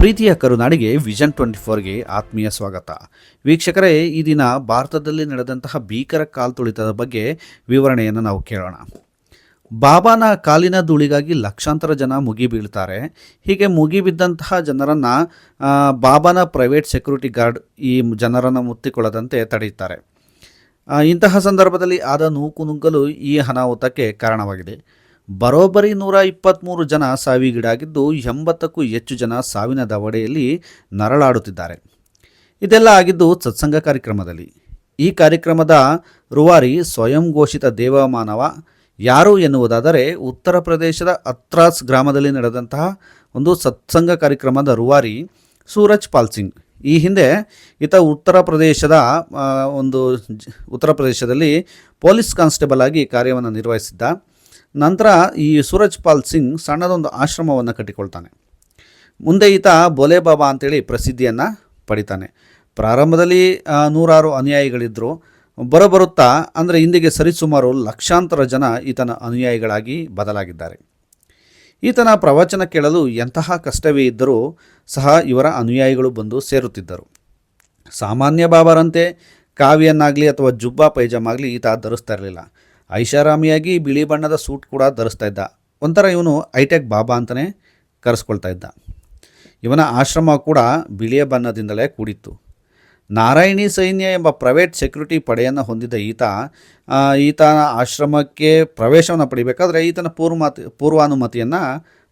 ಪ್ರೀತಿಯ ಕರುನಾಡಿಗೆ ವಿಷನ್ 24ಗೆ ಆತ್ಮೀಯ ಸ್ವಾಗತ. ವೀಕ್ಷಕರೇ, ಈ ದಿನ ಭಾರತದಲ್ಲಿ ನಡೆದಂತಹ ಭೀಕರ ಕಾಲ್ತುಳಿತದ ಬಗ್ಗೆ ವಿವರಣೆಯನ್ನು ನಾವು ಕೇಳೋಣ. ಬಾಬಾನ ಕಾಲಿನ ಧೂಳಿಗಾಗಿ ಲಕ್ಷಾಂತರ ಜನ ಮುಗಿಬೀಳ್ತಾರೆ. ಹೀಗೆ ಮುಗಿಬಿದ್ದಂತಹ ಜನರನ್ನು ಬಾಬಾನ ಪ್ರೈವೇಟ್ ಸೆಕ್ಯೂರಿಟಿ ಗಾರ್ಡ್ ಈ ಜನರನ್ನು ಮುತ್ತಿಕೊಳ್ಳದಂತೆ ತಡೆಯುತ್ತಾರೆ. ಇಂತಹ ಸಂದರ್ಭದಲ್ಲಿ ಆದ ನೂಕುನುಗ್ಗಲು ಈ ಅನಾಹುತಕ್ಕೆ ಕಾರಣವಾಗಿದೆ. ಬರೋಬ್ಬರಿ 123 ಜನ ಸಾವಿಗೀಡಾಗಿದ್ದು 80ಕ್ಕೂ ಹೆಚ್ಚು ಜನ ಸಾವಿನ ದವಡೆಯಲ್ಲಿ ನರಳಾಡುತ್ತಿದ್ದಾರೆ. ಇದೆಲ್ಲ ಆಗಿದ್ದು ಸತ್ಸಂಗ ಕಾರ್ಯಕ್ರಮದಲ್ಲಿ. ಈ ಕಾರ್ಯಕ್ರಮದ ರೂವಾರಿ ಸ್ವಯಂ ಘೋಷಿತ ದೇವಮಾನವ ಯಾರು ಎನ್ನುವುದಾದರೆ, ಉತ್ತರ ಪ್ರದೇಶದ ಹತ್ರಾಸ್ ಗ್ರಾಮದಲ್ಲಿ ನಡೆದಂತಹ ಒಂದು ಸತ್ಸಂಗ ಕಾರ್ಯಕ್ರಮದ ರೂವಾರಿ ಸೂರಜ್ ಪಾಲ್ ಸಿಂಗ್. ಈ ಹಿಂದೆ ಈತ ಉತ್ತರ ಪ್ರದೇಶದಲ್ಲಿ ಪೊಲೀಸ್ ಕಾನ್ಸ್ಟೇಬಲ್ ಆಗಿ ಕಾರ್ಯವನ್ನು ನಿರ್ವಹಿಸಿದ್ದ. ನಂತರ ಈ ಸೂರಜ್ ಪಾಲ್ ಸಿಂಗ್ ಸಣ್ಣದೊಂದು ಆಶ್ರಮವನ್ನು ಕಟ್ಟಿಕೊಳ್ತಾನೆ. ಮುಂದೆ ಈತ ಬೋಲೆ ಬಾಬಾ ಅಂತೇಳಿ ಪ್ರಸಿದ್ಧಿಯನ್ನು ಪಡಿತಾನೆ. ಪ್ರಾರಂಭದಲ್ಲಿ 106 ಅನುಯಾಯಿಗಳಿದ್ದರು. ಬರುತ್ತಾ ಅಂದರೆ ಇಂದಿಗೆ ಸರಿಸುಮಾರು ಲಕ್ಷಾಂತರ ಜನ ಈತನ ಅನುಯಾಯಿಗಳಾಗಿ ಬದಲಾಗಿದ್ದಾರೆ. ಈತನ ಪ್ರವಚನ ಕೇಳಲು ಎಂತಹ ಕಷ್ಟವೇ ಇದ್ದರೂ ಸಹ ಇವರ ಅನುಯಾಯಿಗಳು ಬಂದು ಸೇರುತ್ತಿದ್ದರು. ಸಾಮಾನ್ಯ ಬಾಬಾರಂತೆ ಕಾವಿಯನ್ನಾಗಲಿ ಅಥವಾ ಜುಬ್ಬಾ ಪೈಜಾಮಾಗಲಿ ಈತ ಧರಿಸ್ತಾ ಇರಲಿಲ್ಲ. ಐಷಾರಾಮಿಯಾಗಿ ಬಿಳಿ ಬಣ್ಣದ ಸೂಟ್ ಕೂಡ ಧರಿಸ್ತಾ ಇದ್ದ. ಒಂಥರ ಇವನು ಹೈಟೆಕ್ ಬಾಬಾ ಅಂತಲೇ ಕರೆಸ್ಕೊಳ್ತಾ ಇದ್ದ. ಇವನ ಆಶ್ರಮ ಕೂಡ ಬಿಳಿಯ ಬಣ್ಣದಿಂದಲೇ ಕೂಡಿತ್ತು. ನಾರಾಯಣಿ ಸೈನ್ಯ ಎಂಬ ಪ್ರೈವೇಟ್ ಸೆಕ್ಯೂರಿಟಿ ಪಡೆಯನ್ನು ಹೊಂದಿದ್ದ ಈತನ ಆಶ್ರಮಕ್ಕೆ ಪ್ರವೇಶವನ್ನು ಪಡಿಬೇಕಾದ್ರೆ ಈತನ ಪೂರ್ವಾನುಮತಿಯನ್ನು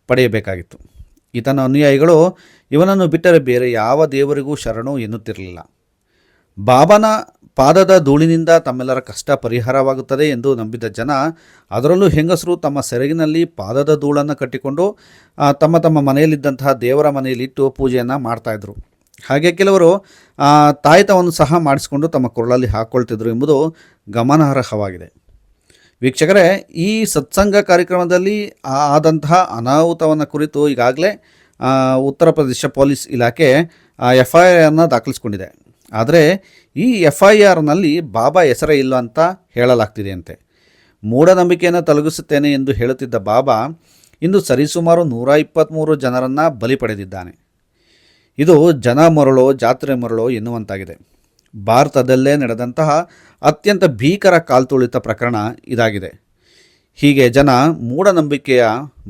ಪಡೆಯಬೇಕಾಗಿತ್ತು. ಈತನ ಅನುಯಾಯಿಗಳು ಇವನನ್ನು ಬಿಟ್ಟರೆ ಬೇರೆ ಯಾವ ದೇವರಿಗೂ ಶರಣು ಎನ್ನುತ್ತಿರಲಿಲ್ಲ. ಬಾಬಾನ ಪಾದದ ಧೂಳಿನಿಂದ ತಮ್ಮೆಲ್ಲರ ಕಷ್ಟ ಪರಿಹಾರವಾಗುತ್ತದೆ ಎಂದು ನಂಬಿದ ಜನ, ಅದರಲ್ಲೂ ಹೆಂಗಸರು ತಮ್ಮ ಸೆರಗಿನಲ್ಲಿ ಪಾದದ ಧೂಳನ್ನು ಕಟ್ಟಿಕೊಂಡು ತಮ್ಮ ಮನೆಯಲ್ಲಿದ್ದಂತಹ ದೇವರ ಮನೆಯಲ್ಲಿಟ್ಟು ಪೂಜೆಯನ್ನು ಮಾಡ್ತಾಯಿದ್ರು. ಹಾಗೆ ಕೆಲವರು ತಾಯ್ತವನ್ನು ಸಹ ಮಾಡಿಸಿಕೊಂಡು ತಮ್ಮ ಕೊರಳಲ್ಲಿ ಹಾಕ್ಕೊಳ್ತಿದ್ರು ಎಂಬುದು ಗಮನಾರ್ಹವಾಗಿದೆ. ವೀಕ್ಷಕರೇ, ಈ ಸತ್ಸಂಗ ಕಾರ್ಯಕ್ರಮದಲ್ಲಿ ಆದಂತಹ ಅನಾಹುತವನ್ನು ಕುರಿತು ಈಗಾಗಲೇ ಉತ್ತರ ಪ್ರದೇಶ ಪೊಲೀಸ್ ಇಲಾಖೆ FIR ದಾಖಲಿಸಿಕೊಂಡಿದೆ. ಆದರೆ ಈ FIRನಲ್ಲಿ ಬಾಬಾ ಹೆಸರೇ ಇಲ್ಲ ಅಂತ ಹೇಳಲಾಗ್ತಿದೆಯಂತೆ. ಮೂಢನಂಬಿಕೆಯನ್ನು ತೊಲಗಿಸುತ್ತೇನೆ ಎಂದು ಹೇಳುತ್ತಿದ್ದ ಬಾಬಾ ಇಂದು ಸರಿಸುಮಾರು 123 ಜನರನ್ನು ಬಲಿ ಪಡೆದಿದ್ದಾನೆ. ಇದು ಜನ ಮರಳೋ ಜಾತ್ರೆ ಮರಳೋ ಎನ್ನುವಂತಾಗಿದೆ. ಭಾರತದಲ್ಲೇ ನಡೆದಂತಹ ಅತ್ಯಂತ ಭೀಕರ ಕಾಲ್ತುಳಿತ ಪ್ರಕರಣ ಇದಾಗಿದೆ. ಹೀಗೆ ಜನ ಮೂಢನಂಬಿಕೆಯ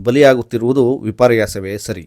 ಬಲಿಯಾಗುತ್ತಿರುವುದು ವಿಪರ್ಯಾಸವೇ ಸರಿ.